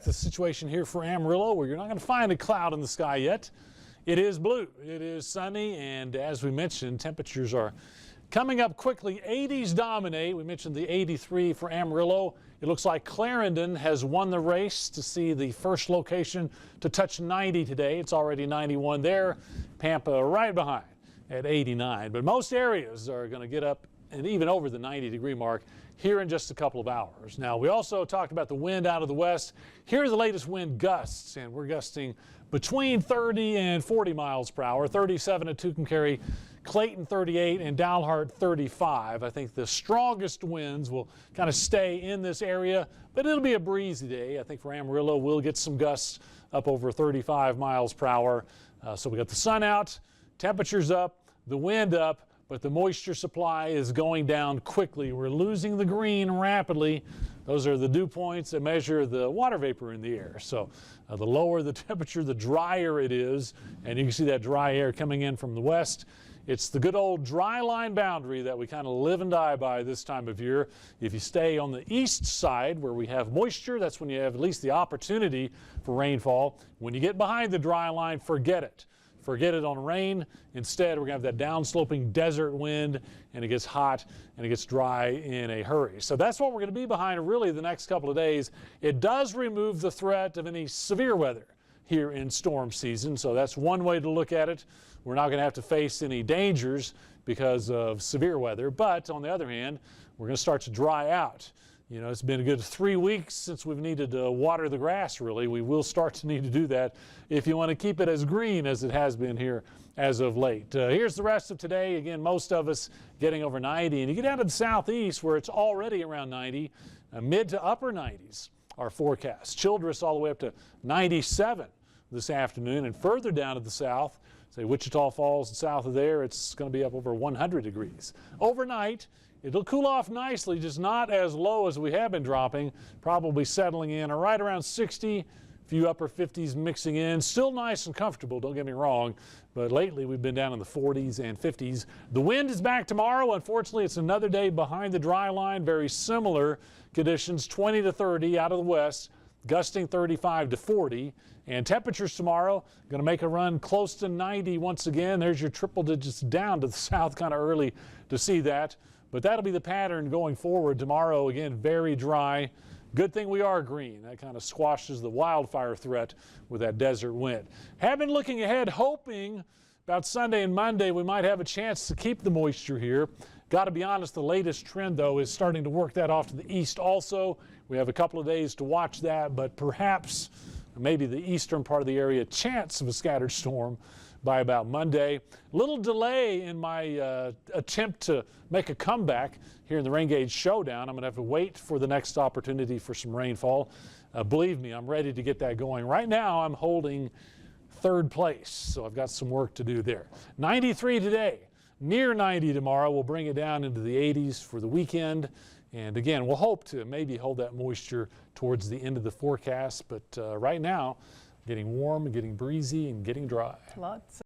The situation here for Amarillo, where you're not going to find a cloud in the sky yet. It is blue, it is sunny, and as we mentioned, temperatures are coming up quickly. 80s dominate. We mentioned the 83 for Amarillo. It looks like Clarendon has won the race to see the first location to touch 90 today. It's already 91 there. Pampa right behind at 89. But most areas are going to get up and even over the 90-degree mark here in just a couple of hours. Now, we also talked about the wind out of the west. Here are the latest wind gusts, and we're gusting between 30 and 40 miles per hour. 37 at Tucumcari, Clayton 38, and Dalhart 35. I think the strongest winds will kind of stay in this area, but it'll be a breezy day. I think for Amarillo, we'll get some gusts up over 35 miles per hour. So we got the sun out, temperatures up, the wind up, but the moisture supply is going down quickly. We're losing the green rapidly. Those are the dew points that measure the water vapor in the air. So the lower the temperature, the drier it is. And you can see that dry air coming in from the west. It's the good old dry line boundary that we kind of live and die by this time of year. If you stay on the east side where we have moisture, that's when you have at least the opportunity for rainfall. When you get behind the dry line, forget it. Forget it on rain. Instead, we're going to have that downsloping desert wind, and it gets hot and it gets dry in a hurry. So that's what we're going to be behind really the next couple of days. It does remove the threat of any severe weather here in storm season. So that's one way to look at it. We're not going to have to face any dangers because of severe weather. But on the other hand, we're going to start to dry out. You know, it's been a good 3 weeks since we've needed to water the grass, really. We will start to need to do that if you want to keep it as green as it has been here as of late. Here's the rest of today. Again, most of us getting over 90. And you get down to the southeast where it's already around 90, mid to upper 90s are forecast. Childress all the way up to 97 this afternoon. And further down to the south, say Wichita Falls and south of there, it's going to be up over 100 degrees. Overnight, it'll cool off nicely, just not as low as we have been dropping, probably settling in right around 60, a few upper 50s mixing in. Still nice and comfortable, don't get me wrong, but lately we've been down in the 40s and 50s. The wind is back tomorrow. Unfortunately, it's another day behind the dry line. Very similar conditions, 20 to 30 out of the west, gusting 35 to 40. And temperatures tomorrow going to make a run close to 90 once again. There's your triple digits down to the south, kind of early to see that. But that'll be the pattern going forward. Tomorrow, again, very dry. Good thing we are green. That kind of squashes the wildfire threat with that desert wind. Have been looking ahead, hoping about Sunday and Monday we might have a chance to keep the moisture here. Got to be honest, the latest trend, though, is starting to work that off to the east also. We have a couple of days to watch that, but perhaps maybe the eastern part of the area, chance of a scattered storm by about Monday. Little delay in my attempt to make a comeback here in the rain gauge showdown. I'm going to have to wait for the next opportunity for some rainfall. Believe me, I'm ready to get that going. Right now, I'm holding third place, so I've got some work to do there. 93 today, near 90 tomorrow. We'll bring it down into the 80s for the weekend. And again, we'll hope to maybe hold that moisture towards the end of the forecast. But right now, getting warm, getting breezy, and getting dry. Lots.